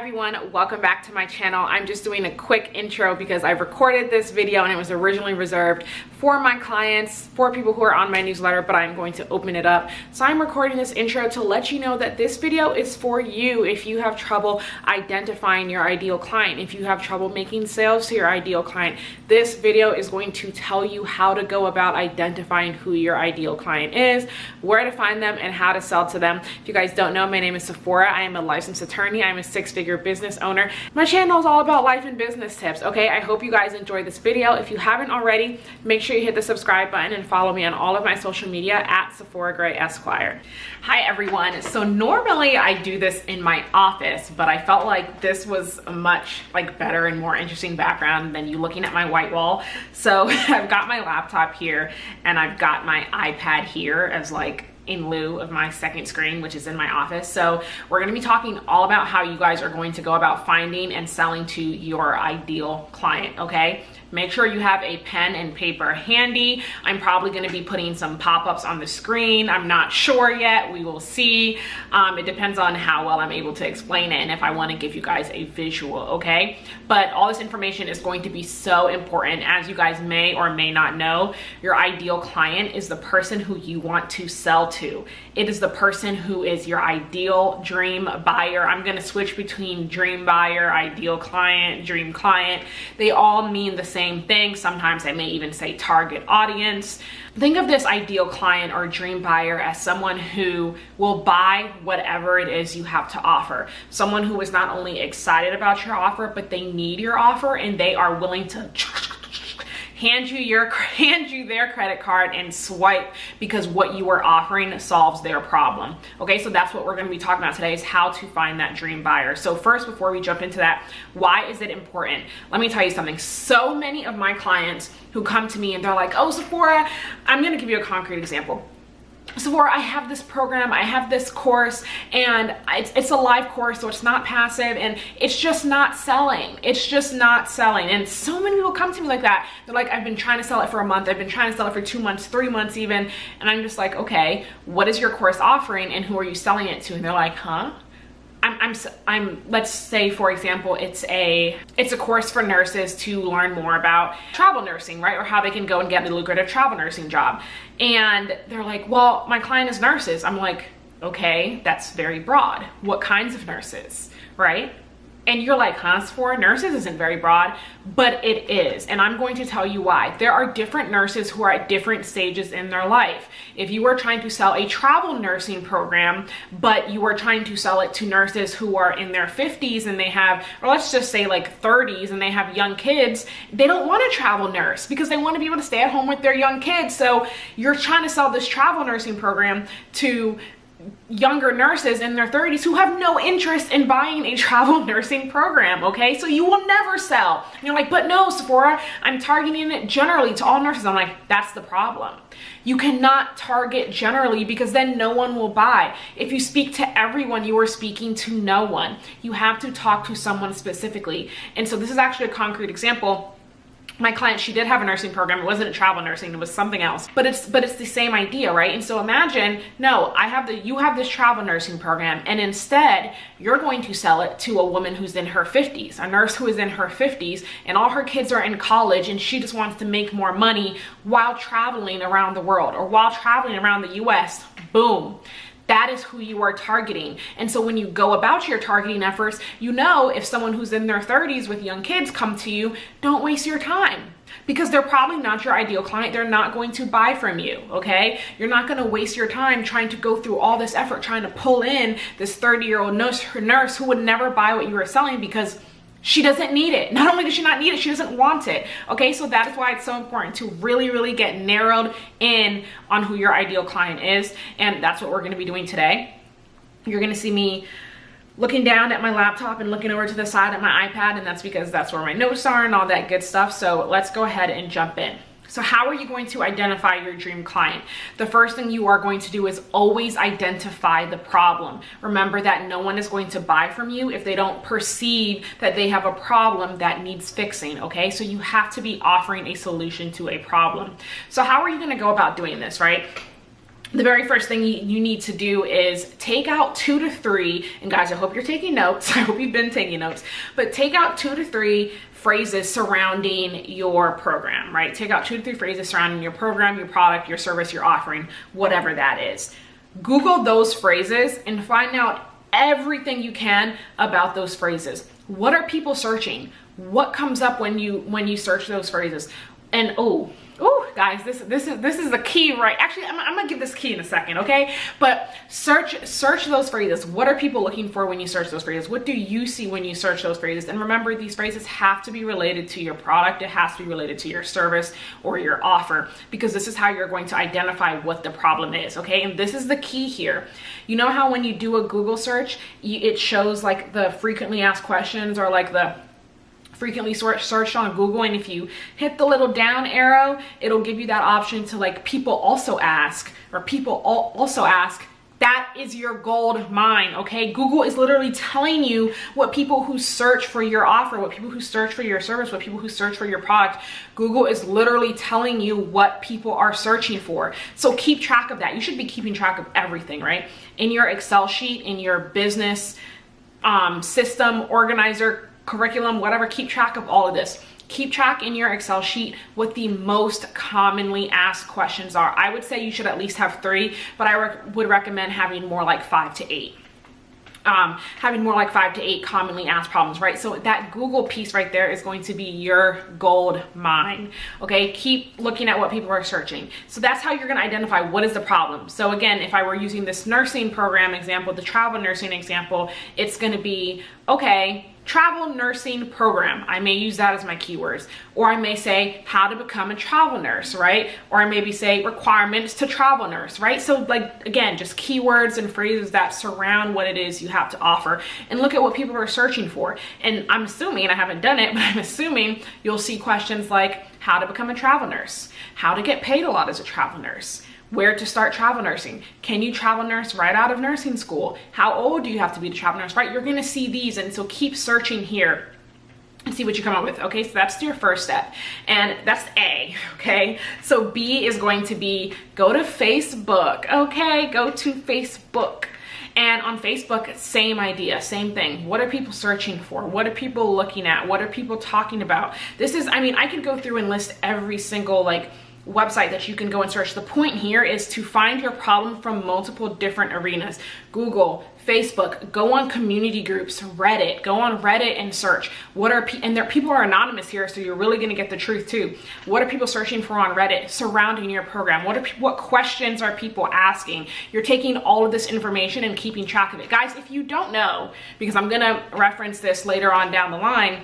everyone, welcome back to my channel. I'm just doing a quick intro because I've recorded this video and it was originally reserved for my clients, for people who are on my newsletter, but I'm going to open it up. So I'm recording this intro to let you know that this video is for you if you have trouble identifying your ideal client, if you have trouble making sales to your ideal client. This video is going to tell you how to go about identifying who your ideal client is, where to find them, and how to sell to them. If you guys don't know, my name is Sephora. I am a licensed attorney. I'm a six-figure business owner. My channel is all about life and business tips, okay? I hope you guys enjoyed this video. If you haven't already, make sure you hit the subscribe button and follow me on all of my social media at Sephora Gray Esquire. Hi everyone. So normally I do this in my office, but I felt like this was a much better and more interesting background than you looking at my white wall. So I've got my laptop here and I've got my iPad here as in lieu of my second screen, which is in my office. So we're going to be talking all about how you guys are going to go about finding and selling to your ideal client, okay? Make sure you have a pen and paper handy. I'm probably going to be putting some pop-ups on the screen. I'm not sure yet. We will see. It depends on how well I'm able to explain it and if I want to give you guys a visual, okay? But all this information is going to be so important. As you guys may or may not know, your ideal client is the person who you want to sell to. It is the person who is your ideal dream buyer. I'm going to switch between dream buyer, ideal client, dream client. They all mean the same thing. Sometimes I may even say target audience. Think of this ideal client or dream buyer as someone who will buy whatever it is you have to offer. Someone who is not only excited about your offer, but they need your offer and they are willing to hand you their credit card and swipe because what you are offering solves their problem. Okay, so that's what we're going to be talking about today, is how to find that dream buyer. So first, before we jump into that, why is it important? Let me tell you something. So many of my clients who come to me and they're like, oh, Sephora, I'm going to give you a concrete example. Sephora, I have this program, I have this course, and it's a live course, so it's not passive, and it's just not selling. It's just not selling. And so many people come to me like that. They're like, I've been trying to sell it for a month, I've been trying to sell it for 2 months, 3 months even, and I'm just like, okay, what is your course offering and who are you selling it to? And they're like, huh? Let's say, for example, it's a course for nurses to learn more about travel nursing, right? Or how they can go and get a lucrative travel nursing job. And they're like, well, my client is nurses. I'm like, okay, that's very broad. What kinds of nurses, right? And you're like, huh, Sephora, nurses isn't very broad, but it is. And I'm going to tell you why. There are different nurses who are at different stages in their life. If you are trying to sell a travel nursing program, but you are trying to sell it to nurses who are in their 50s and they have, or let's just say 30s, and they have young kids, they don't want a travel nurse because they want to be able to stay at home with their young kids. So you're trying to sell this travel nursing program to younger nurses in their 30s who have no interest in buying a travel nursing program, okay? So you will never sell. And you're like, but no, Sephora, I'm targeting it generally to all nurses. I'm like, that's the problem. You cannot target generally because then no one will buy. If you speak to everyone, you are speaking to no one. You have to talk to someone specifically. And so this is actually a concrete example. My client, she did have a nursing program. It wasn't a travel nursing, it was something else. But it's the same idea, right? And so imagine, no, you have this travel nursing program, and instead you're going to sell it to a woman who's in her 50s, a nurse who is in her 50s, and all her kids are in college, and she just wants to make more money while traveling around the world or while traveling around the US. Boom. That is who you are targeting. And so when you go about your targeting efforts, you know, if someone who's in their 30s with young kids come to you, don't waste your time because they're probably not your ideal client. They're not going to buy from you, okay? You're not going to waste your time trying to go through all this effort, trying to pull in this 30-year-old nurse who would never buy what you were selling because she doesn't need it. Not only does she not need it, she doesn't want it. Okay, so that is why it's so important to really, really get narrowed in on who your ideal client is. And that's what we're gonna be doing today. You're gonna see me looking down at my laptop and looking over to the side at my iPad, and that's because that's where my notes are and all that good stuff. So let's go ahead and jump in. So how are you going to identify your dream client? The first thing you are going to do is always identify the problem. Remember that no one is going to buy from you if they don't perceive that they have a problem that needs fixing, okay? So you have to be offering a solution to a problem. So how are you gonna go about doing this, right? the very first thing you need to do is take out 2 to 3, and guys, I hope you're taking notes. I hope you've been taking notes, but take out 2 to 3 phrases surrounding your program, right? Take out 2 to 3 phrases surrounding your program, your product, your service, your offering, whatever that is. Google those phrases and find out everything you can about those phrases. What are people searching? What comes up when you search those phrases? And oh guys, this is the key, right? Actually, I'm gonna give this key in a second, okay? But search those phrases. What are people looking for when you search those phrases? What do you see when you search those phrases? And remember, these phrases have to be related to your product. It has to be related to your service or your offer, because this is how you're going to identify what the problem is, okay? And this is the key here. You know how when you do a Google search, it shows like the frequently asked questions, or like the frequently searched on Google, and if you hit the little down arrow, it'll give you that option to like people also ask, or people also ask. That is your gold mine, okay? Google is literally telling you what people who search for your offer, what people who search for your service, what people who search for your product, Google is literally telling you what people are searching for. So keep track of that. You should be keeping track of everything, right? In your Excel sheet, in your business system, organizer, curriculum, whatever, keep track of all of this. Keep track in your Excel sheet what the most commonly asked questions are. I would say you should at least have 3, but I would recommend having more like 5 to 8. Having more like 5 to 8 commonly asked problems, right? So that Google piece right there is going to be your gold mine, okay? Keep looking at what people are searching. So that's how you're gonna identify what is the problem. So again, if I were using this nursing program example, the travel nursing example, it's gonna be, okay, travel nursing program. I may use that as my keywords, or I may say how to become a travel nurse, right? Or I maybe say requirements to travel nurse, right? So like, again, just keywords and phrases that surround what it is you have to offer, and look at what people are searching for. And I'm assuming, and I haven't done it, but I'm assuming you'll see questions like how to become a travel nurse, how to get paid a lot as a travel nurse, where to start travel nursing, can you travel nurse right out of nursing school, how old do you have to be to travel nurse, right? You're gonna see these, and so keep searching here and see what you come up with, okay? So that's your first step, and that's A, okay? So B is going to be go to Facebook, okay? Go to Facebook. And on Facebook, same idea, same thing. What are people searching for? What are people looking at? What are people talking about? This is, I mean, I could go through and list every single like website that you can go and search. The point here is to find your problem from multiple different arenas. Google, Facebook, go on community groups, Reddit, go on Reddit and search. People are anonymous here, so you're really gonna get the truth too. What are people searching for on Reddit surrounding your program? What questions are people asking? You're taking all of this information and keeping track of it. Guys, if you don't know, because I'm gonna reference this later on down the line,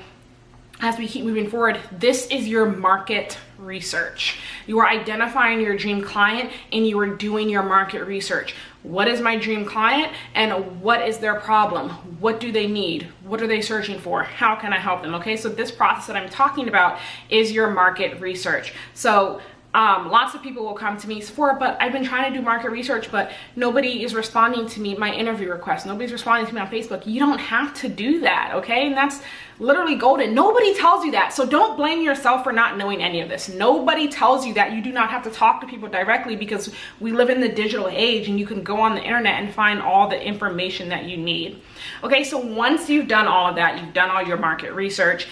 as we keep moving forward, this is your market research. You are identifying your dream client and you are doing your market research. What is my dream client and what is their problem? What do they need? What are they searching for? How can I help them? Okay, so this process that I'm talking about is your market research. So lots of people will come to me, Sephora, but I've been trying to do market research, but nobody is responding to me, my interview requests. Nobody's responding to me on Facebook. You don't have to do that, okay? And that's literally golden. Nobody tells you that. So don't blame yourself for not knowing any of this. Nobody tells you that you do not have to talk to people directly, because we live in the digital age and you can go on the internet and find all the information that you need. Okay, so once you've done all of that, you've done all your market research,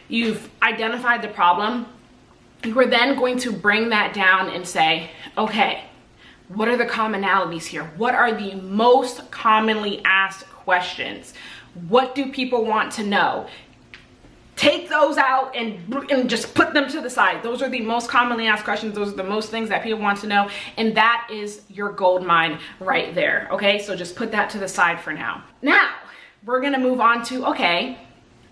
you've identified the problem, you are then going to bring that down and say, okay, what are the commonalities here? What are the most commonly asked questions? What do people want to know? Take those out and just put them to the side. Those are the most commonly asked questions. Those are the most things that people want to know. And that is your gold mine right there. Okay, so just put that to the side for now. Now, we're gonna move on to, okay,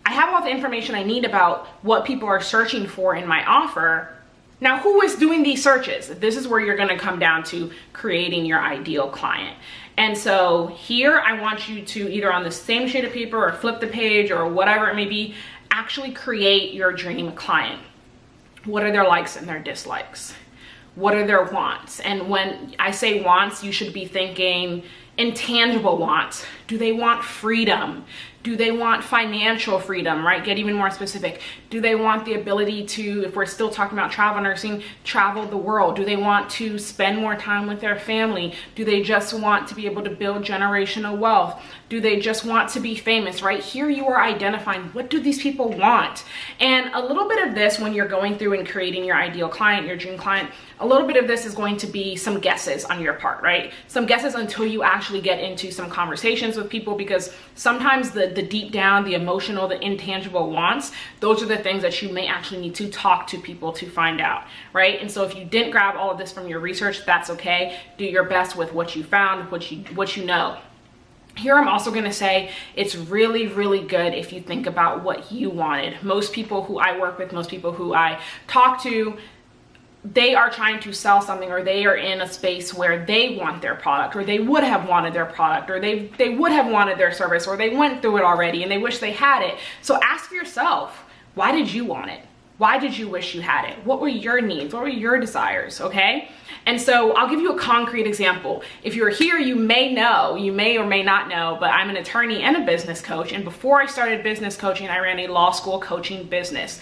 I have all the information I need about what people are searching for in my offer. Now, who is doing these searches? This is where you're gonna come down to creating your ideal client. And so here, I want you to either on the same sheet of paper or flip the page or whatever it may be, actually create your dream client. What are their likes and their dislikes? What are their wants? And when I say wants, you should be thinking intangible wants. Do they want freedom? Do they want financial freedom, right? Get even more specific. Do they want the ability to, if we're still talking about travel nursing, travel the world? Do they want to spend more time with their family? Do they just want to be able to build generational wealth? Do they just want to be famous, right? Here you are identifying, what do these people want? And a little bit of this, when you're going through and creating your ideal client, your dream client, a little bit of this is going to be some guesses on your part, right? Some guesses until you actually get into some conversations with people, because sometimes the deep down, the emotional, the intangible wants, those are the things that you may actually need to talk to people to find out, right? And so if you didn't grab all of this from your research, that's okay. Do your best with what you found, what you know. Here I'm also going to say it's really, really good if you think about what you wanted. Most people who I work with, most people who I talk to, they are trying to sell something, or they are in a space where they want their product, or they would have wanted their product, or they would have wanted their service, or they went through it already and they wish they had it. So ask yourself, why did you want it? Why did you wish you had it? What were your needs? What were your desires? Okay. And so I'll give you a concrete example. If you're here, you may know, you may or may not know, but I'm an attorney and a business coach. And before I started business coaching, I ran a law school coaching business.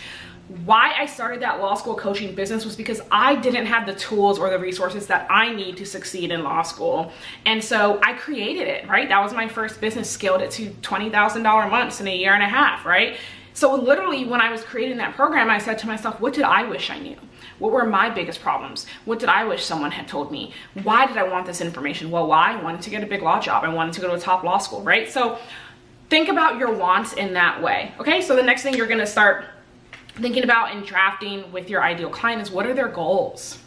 Why I started that law school coaching business was because I didn't have the tools or the resources that I need to succeed in law school. And so I created it, right? That was my first business, scaled it to $20,000 months in a year and a half, right? So literally when I was creating that program, I said to myself, what did I wish I knew? What were my biggest problems? What did I wish someone had told me? Why did I want this information? Well, why? I wanted to get a big law job. I wanted to go to a top law school, right? So think about your wants in that way, okay? So the next thing you're gonna start thinking about and drafting with your ideal client is, what are their goals?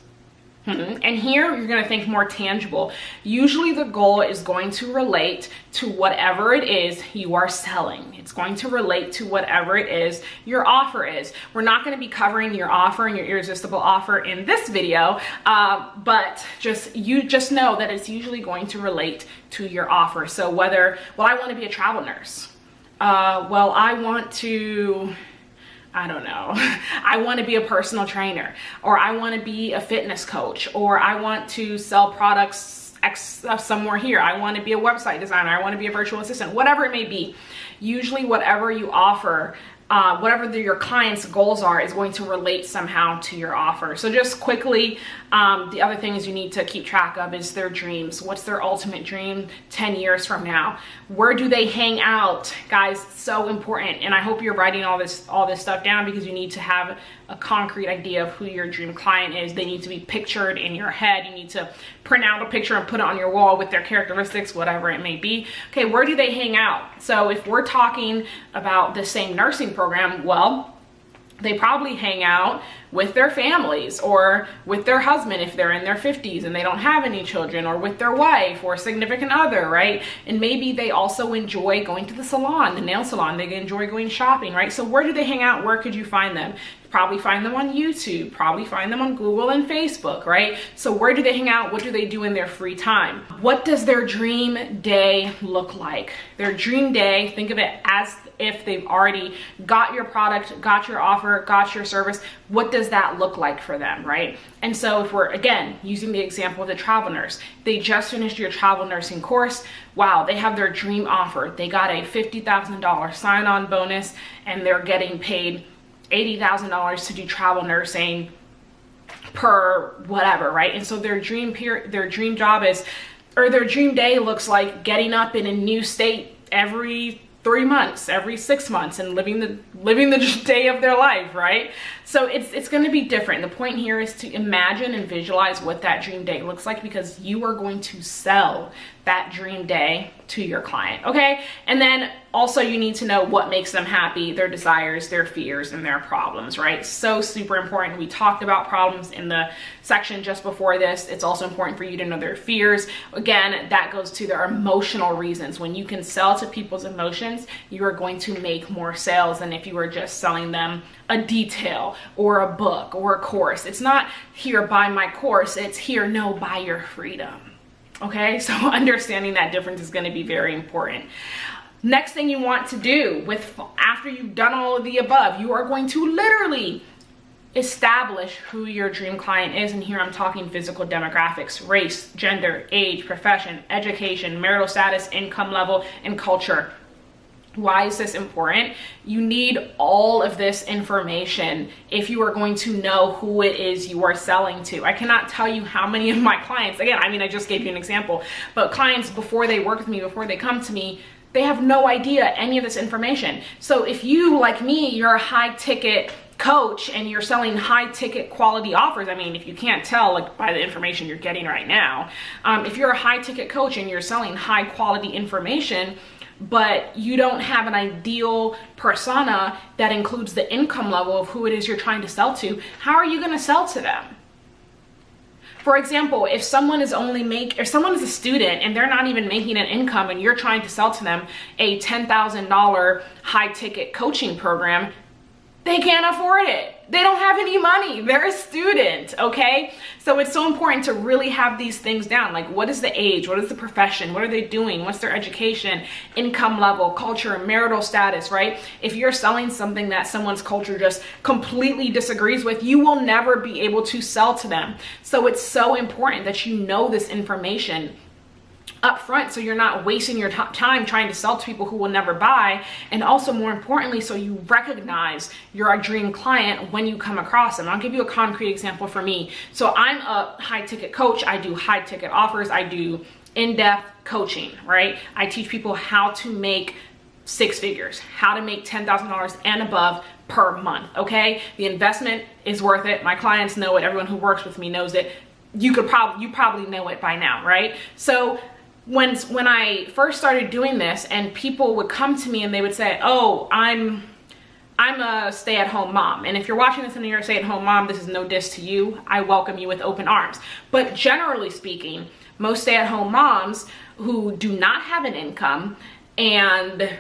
And here you're going to think more tangible. Usually the goal is going to relate to whatever it is you are selling. It's going to relate to whatever it is your offer is. We're not going to be covering your offer and your irresistible offer in this video, but you just know that it's usually going to relate to your offer. So whether, well, I want to be a travel nurse. Well, I want to, I don't know, I want to be a personal trainer, or I want to be a fitness coach, or I want to sell products somewhere here. I want to be a website designer. I want to be a virtual assistant, whatever it may be. Usually whatever you offer, whatever your client's goals are, is going to relate somehow to your offer. So just quickly, the other things you need to keep track of is their dreams. What's their ultimate dream 10 years from now? Where do they hang out? Guys, so important. And I hope you're writing all this stuff down, because you need to have a concrete idea of who your dream client is. They need to be pictured in your head. You need to print out a picture and put it on your wall with their characteristics, whatever it may be. Okay, where do they hang out? So if we're talking about the same nursing program, well, they probably hang out with their families, or with their husband if they're in their 50s and they don't have any children, or with their wife or significant other, right? And maybe they also enjoy going to the salon, the nail salon. They enjoy going shopping, right? So where do they hang out? Where could you find them? Probably find them on YouTube, probably find them on Google and Facebook, right? So where do they hang out? What do they do in their free time? What does their dream day look like? Their dream day, think of it as if they've already got your product, got your offer, got your service. What does that look like for them, right? And so if we're, again, using the example of the travel nurse, they just finished your travel nursing course. Wow, they have their dream offer. They got a $50,000 sign-on bonus, and they're getting paid $80,000 to do travel nursing per whatever, right? And so their dream job is, or their dream day looks like getting up in a new state every 3 months, every 6 months, and living the day of their life, right? So it's going to be different. The point here is to imagine and visualize what that dream day looks like, because you are going to sell that dream day to your client, okay? And then also you need to know what makes them happy, their desires, their fears, and their problems, right? So super important. We talked about problems in the section just before this. It's also important for you to know their fears. Again, that goes to their emotional reasons. When you can sell to people's emotions, you are going to make more sales than if you were just selling them a detail or a book or a course. It's not here, buy my course. It's here, no, buy your freedom. Okay, so understanding that difference is going to be very important. Next thing you want to do after you've done all of the above, you are going to literally establish who your dream client is. And here I'm talking physical demographics, race, gender, age, profession, education, marital status, income level, and culture. Why is this important? You need all of this information if you are going to know who it is you are selling to. I cannot tell you how many of my clients, again, I mean, I just gave you an example, but clients, before they work with me, before they come to me, they have no idea any of this information. So if you, like me, you're a high ticket coach and you're selling high ticket quality offers, I mean, if you can't tell like by the information you're getting right now, if you're a high ticket coach and you're selling high quality information, but you don't have an ideal persona that includes the income level of who it is you're trying to sell to, how are you going to sell to them? For example, if someone is if someone is a student and they're not even making an income and you're trying to sell to them a $10,000 high ticket coaching program, they can't afford it. They don't have any money. They're a student, okay? So it's so important to really have these things down. Like, what is the age? What is the profession? What are they doing? What's their education, income level, culture, marital status, right? If you're selling something that someone's culture just completely disagrees with, you will never be able to sell to them. So it's so important that you know this information up front, so you're not wasting your time trying to sell to people who will never buy, and also more importantly, so you recognize your dream client when you come across them. I'll give you a concrete example for me. So I'm a high ticket coach. I do high ticket offers. I do in-depth coaching, right? I teach people how to make six figures, how to make $10,000 and above per month, okay? The investment is worth it. My clients know it. Everyone who works with me knows it. You probably know it by now, right? So when I first started doing this and people would come to me and they would say, oh, I'm a stay-at-home mom. And if you're watching this and you're a stay-at-home mom, this is no diss to you. I welcome you with open arms. But generally speaking, most stay-at-home moms who do not have an income and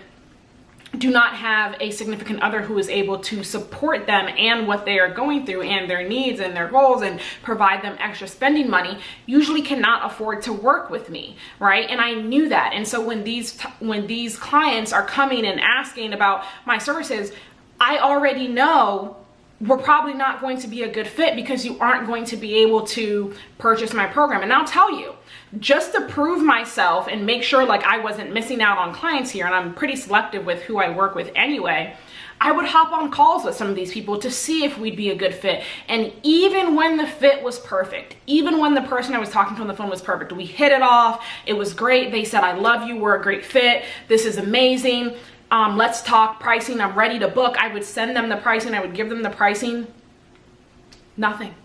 do not have a significant other who is able to support them and what they are going through and their needs and their goals and provide them extra spending money, usually cannot afford to work with me, right? And I knew that. And so when these clients are coming and asking about my services, I already know we're probably not going to be a good fit because you aren't going to be able to purchase my program. And I'll tell you, just to prove myself and make sure like I wasn't missing out on clients here, and I'm pretty selective with who I work with anyway, I would hop on calls with some of these people to see if we'd be a good fit. And even when the fit was perfect, even when the person I was talking to on the phone was perfect, we hit it off, it was great, they said, I love you, we're a great fit, this is amazing, let's talk pricing, I'm ready to book. I would send them the pricing, I would give them the pricing. Nothing.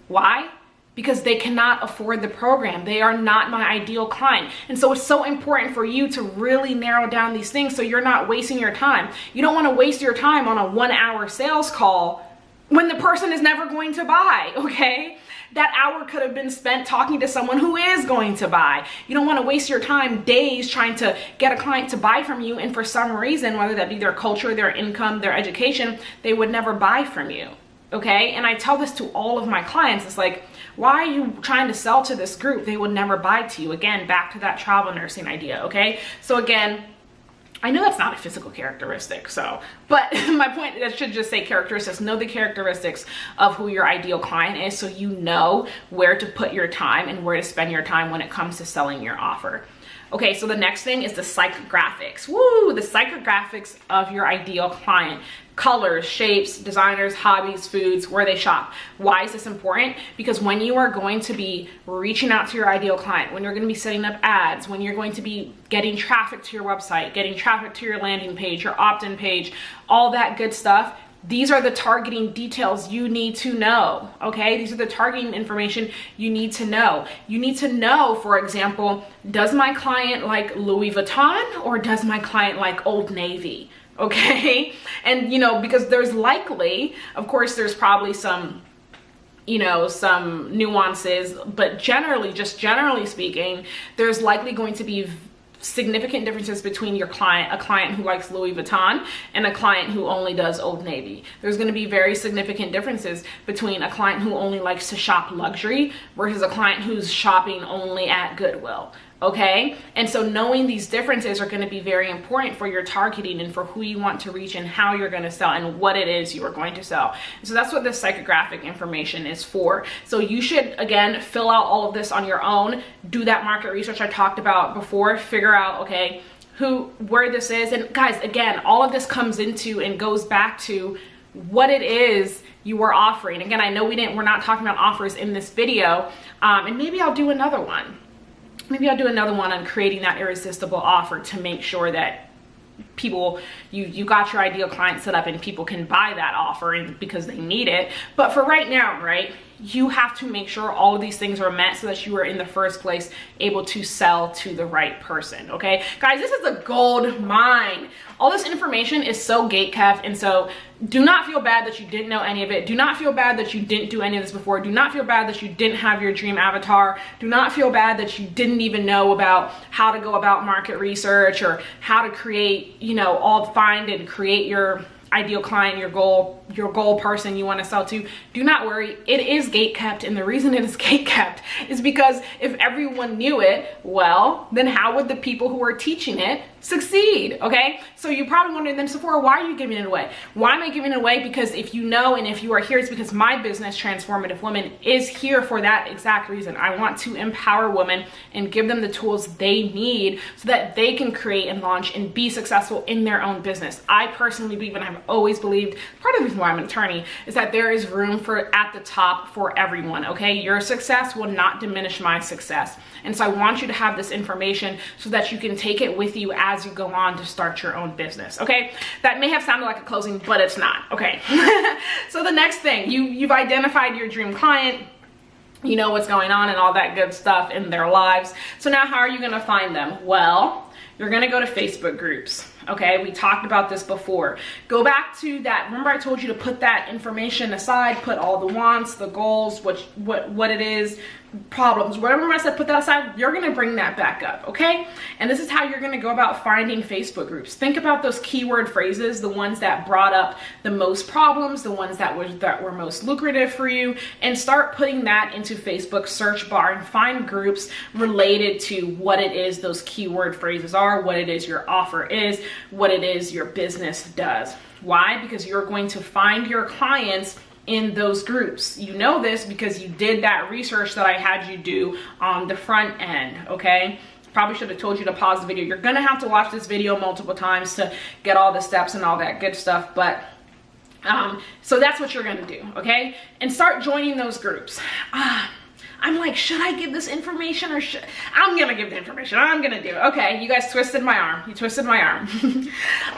Why? Because they cannot afford the program. They are not my ideal client. And so it's so important for you to really narrow down these things so you're not wasting your time. You don't want to waste your time on a 1-hour sales call when the person is never going to buy, okay? That hour could have been spent talking to someone who is going to buy. You don't want to waste your time days trying to get a client to buy from you, and for some reason, whether that be their culture, their income, their education, they would never buy from you, okay? And I tell this to all of my clients. It's like, why are you trying to sell to this group? They would never buy to you. Again, back to that travel nursing idea, okay? So again, I know that's not a physical characteristic, but my point, that should just say characteristics. Know the characteristics of who your ideal client is so you know where to put your time and where to spend your time when it comes to selling your offer. Okay, so the next thing is the psychographics. Woo, the psychographics of your ideal client. Colors, shapes, designers, hobbies, foods, where they shop. Why is this important? Because when you are going to be reaching out to your ideal client, when you're going to be setting up ads, when you're going to be getting traffic to your website, getting traffic to your landing page, your opt-in page, all that good stuff, these are the targeting details you need to know, okay? These are the targeting information you need to know. You need to know, for example, does my client like Louis Vuitton or does my client like Old Navy? Okay, and because there's likely, of course, there's probably some nuances, but generally speaking, there's likely going to be significant differences between a client who likes Louis Vuitton and a client who only does Old Navy. There's going to be very significant differences between a client who only likes to shop luxury versus a client who's shopping only at Goodwill. Okay, and so knowing these differences are going to be very important for your targeting and for who you want to reach and how you're going to sell and what it is you are going to sell. So that's what this psychographic information is for. So you should, again, fill out all of this on your own. Do that market research I talked about before. Figure out, okay, where this is. And guys, again, all of this comes into and goes back to what it is you are offering. Again, I know we're not talking about offers in this video, and maybe I'll do another one. Maybe I'll do another one on creating that irresistible offer to make sure that people, you got your ideal client set up and people can buy that offer because they need it. But for right now, right, you have to make sure all of these things are met so that you are in the first place able to sell to the right person. Okay, guys, this is a gold mine. All this information is so gatekept, and so do not feel bad that you didn't know any of it. Do not feel bad that you didn't do any of this before. Do not feel bad that you didn't have your dream avatar. Do not feel bad that you didn't even know about how to go about market research or how to create, you know, find and create your ideal client, your goal person you want to sell to. Do not worry, it is gatekept, and the reason it is gatekept is because if everyone knew it, well, then how would the people who are teaching it succeed? Okay, so you're probably wondering, then Sephora, why are you giving it away? Why am I giving it away? Because if you know, and if you are here, it's because my business, Transformative Women, is here for that exact reason. I want to empower women and give them the tools they need so that they can create and launch and be successful in their own business. I personally believe, and I've always believed, part of the reason why I'm an attorney, is that there is room for at the top for everyone. Okay, your success will not diminish my success, and so I want you to have this information so that you can take it with you as you go on to start your own business. Okay, that may have sounded like a closing, but it's not. Okay, so the next thing, you've identified your dream client. You know what's going on and all that good stuff in their lives. So now how are you going to find them? Well, you're going to go to Facebook groups. Okay, we talked about this before. Go back to that. Remember I told you to put that information aside, put all the wants, the goals, what it is, problems, whatever I said, put that aside. You're going to bring that back up, okay? And this is how you're going to go about finding Facebook groups. Think about those keyword phrases, the ones that brought up the most problems, the ones that were most lucrative for you, and start putting that into Facebook search bar and find groups related to what it is those keyword phrases are, what it is your offer is, what it is your business does. Why? Because you're going to find your clients in those groups. You know this because you did that research that I had you do on the front end, okay? Probably should have told you to pause the video. You're gonna have to watch this video multiple times to get all the steps and all that good stuff, but so that's what you're gonna do, okay? And start joining those groups. I'm like, should I give this information or should I'm gonna give the information? I'm gonna do it. Okay, you guys twisted my arm. You twisted my arm.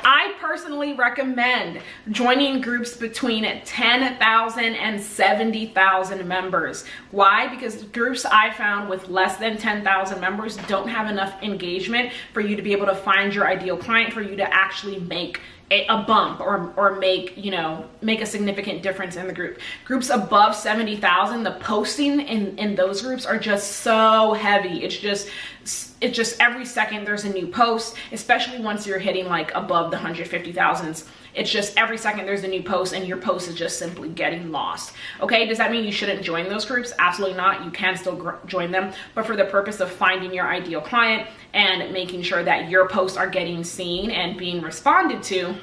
I personally recommend joining groups between 10,000 and 70,000 members. Why? Because groups I found with less than 10,000 members don't have enough engagement for you to be able to find your ideal client, for you to actually make a bump or make, you know, make a significant difference in the group. Groups above 70,000, the posting in those groups are just so heavy. It's just every second there's a new post, especially once you're hitting like above the 150,000s. It's just every second there's a new post and your post is just simply getting lost. Okay, does that mean you shouldn't join those groups? Absolutely not. You can still join them, but for the purpose of finding your ideal client and making sure that your posts are getting seen and being responded to,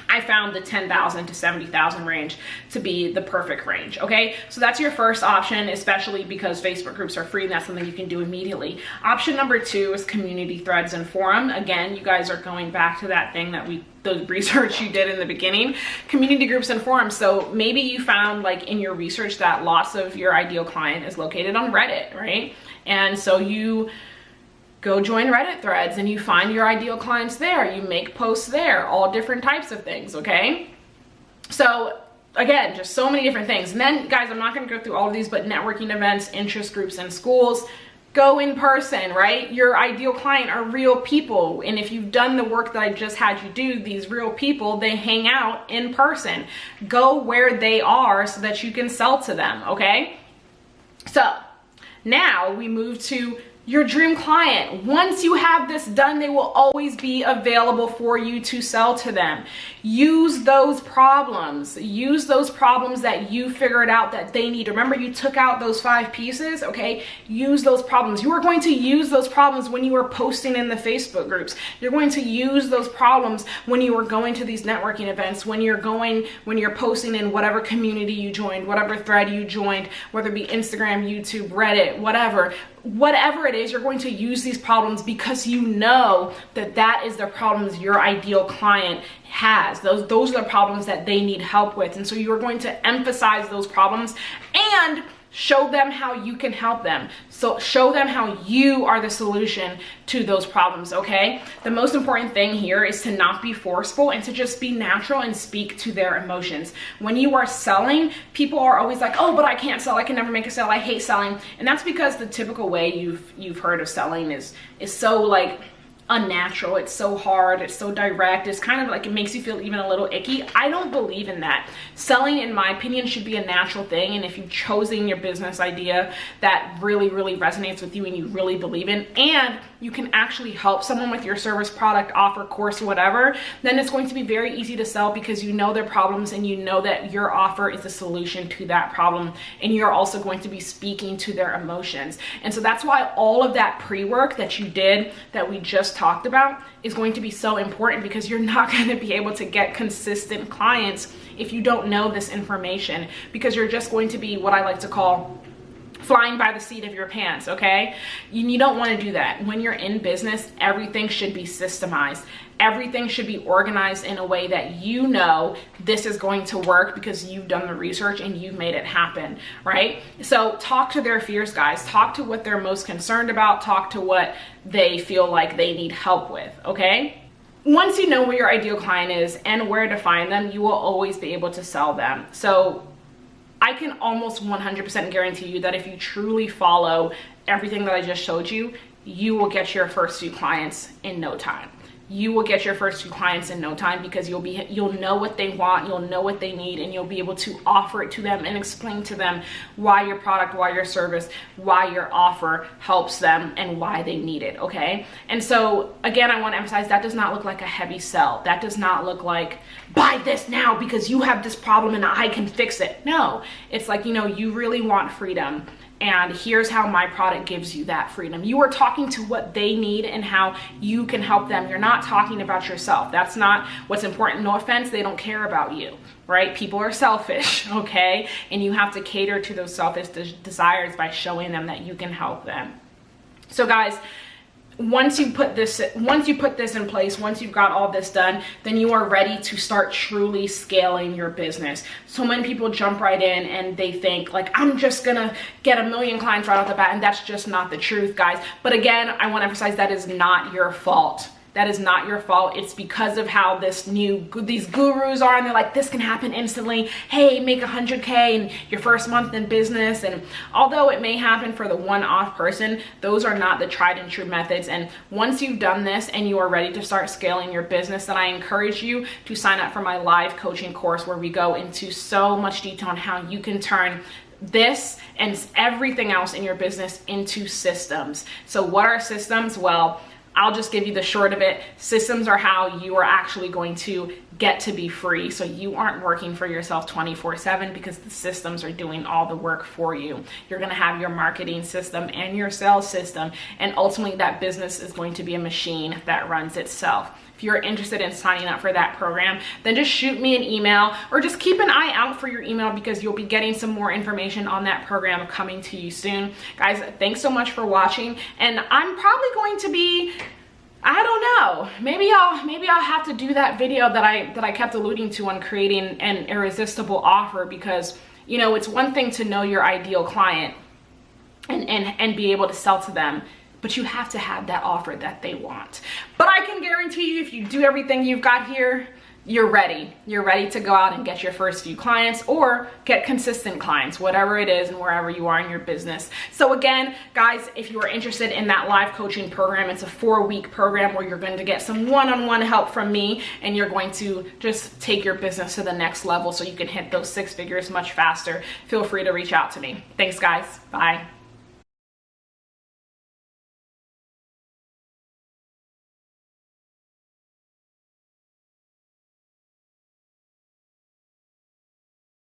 I found the 10,000 to 70,000 range to be the perfect range, okay? So that's your first option, especially because Facebook groups are free and that's something you can do immediately. Option number 2 is community threads and forum. Again, you guys are going back to that thing that the research you did in the beginning, community groups and forums. So maybe you found like in your research that lots of your ideal client is located on Reddit, right? And so you go join Reddit threads and you find your ideal clients there. You make posts there, all different types of things, okay? So again, just so many different things. And then guys, I'm not gonna go through all of these, but networking events, interest groups, and schools, go in person, right? Your ideal client are real people. And if you've done the work that I just had you do, these real people, they hang out in person. Go where they are so that you can sell to them, okay? So now we move to your dream client. Once you have this done, they will always be available for you to sell to them. Use those problems. Use those problems that you figured out that they need. Remember, you took out those 5 pieces, okay? Use those problems. You are going to use those problems when you are posting in the Facebook groups. You're going to use those problems when you are going to these networking events, when you're posting in whatever community you joined, whatever thread you joined, whether it be Instagram, YouTube, Reddit, whatever. whatever it is, you're going to use these problems because you know that that is the problems your ideal client has. Those are the problems that they need help with. And so you're going to emphasize those problems and show them how you can help them. So show them how you are the solution to those problems, okay? The most important thing here is to not be forceful and to just be natural and speak to their emotions. When you are selling, people are always like, oh, but I can't sell, I can never make a sale, I hate selling. And that's because the typical way you've heard of selling is so like unnatural, it's so hard, it's so direct, it's kind of like it makes you feel even a little icky. I don't believe in that. Selling, in my opinion, should be a natural thing, and if you've chosen your business idea that really resonates with you and you really believe in, and you can actually help someone with your service, product, offer, course, whatever, then it's going to be very easy to sell because you know their problems and you know that your offer is a solution to that problem, and you're also going to be speaking to their emotions. And so that's why all of that pre-work that you did, that we just talked about, is going to be so important, because you're not going to be able to get consistent clients if you don't know this information, because you're just going to be what I like to call flying by the seat of your pants, okay? You don't want to do that. When you're in business, everything should be systemized. Everything should be organized in a way that you know this is going to work because you've done the research and you've made it happen, right? So talk to their fears, guys. Talk to what they're most concerned about. Talk to what they feel like they need help with, okay? Once you know where your ideal client is and where to find them, you will always be able to sell them. So I can almost 100% guarantee you that if you truly follow everything that I just showed you, you will get your first few clients in no time. You will get your first few clients in no time because you'll know what they want, you'll know what they need, and you'll be able to offer it to them and explain to them why your product, why your service, why your offer helps them and why they need it, okay? And so again, I want to emphasize that does not look like a heavy sell. That does not look like buy this now because you have this problem and I can fix it. No, it's like, you really want freedom, and here's how my product gives you that freedom. You are talking to what they need and how you can help them. You're not talking about yourself. That's not what's important. No offense, they don't care about you, right? People are selfish, okay? And you have to cater to those selfish desires by showing them that you can help them. So guys, once you put this in place, once you've got all this done, then you are ready to start truly scaling your business. So many people jump right in and they think like, I'm just gonna get 1 million clients right off the bat, and that's just not the truth, guys. But again, I want to emphasize that is not your fault. That is not your fault. It's because of how these gurus are, and they're like, this can happen instantly. Hey, make 100K in your first month in business. And although it may happen for the one-off person, those are not the tried and true methods. And once you've done this and you are ready to start scaling your business, then I encourage you to sign up for my live coaching course, where we go into so much detail on how you can turn this and everything else in your business into systems. So what are systems? Well, I'll just give you the short of it. Systems are how you are actually going to get to be free. So you aren't working for yourself 24/7 because the systems are doing all the work for you. You're going to have your marketing system and your sales system, and ultimately that business is going to be a machine that runs itself. If you're interested in signing up for that program, then just shoot me an email, or just keep an eye out for your email, because you'll be getting some more information on that program coming to you soon. Guys, thanks so much for watching, and I'm probably going to be, I don't know, maybe I'll have to do that video that I kept alluding to on creating an irresistible offer, because it's one thing to know your ideal client and be able to sell to them, but you have to have that offer that they want. But I can guarantee you, if you do everything you've got here, you're ready. You're ready to go out and get your first few clients, or get consistent clients, whatever it is and wherever you are in your business. So again, guys, if you are interested in that live coaching program, it's a 4-week program where you're going to get some one-on-one help from me, and you're going to just take your business to the next level so you can hit those 6 figures much faster. Feel free to reach out to me. Thanks, guys. Bye.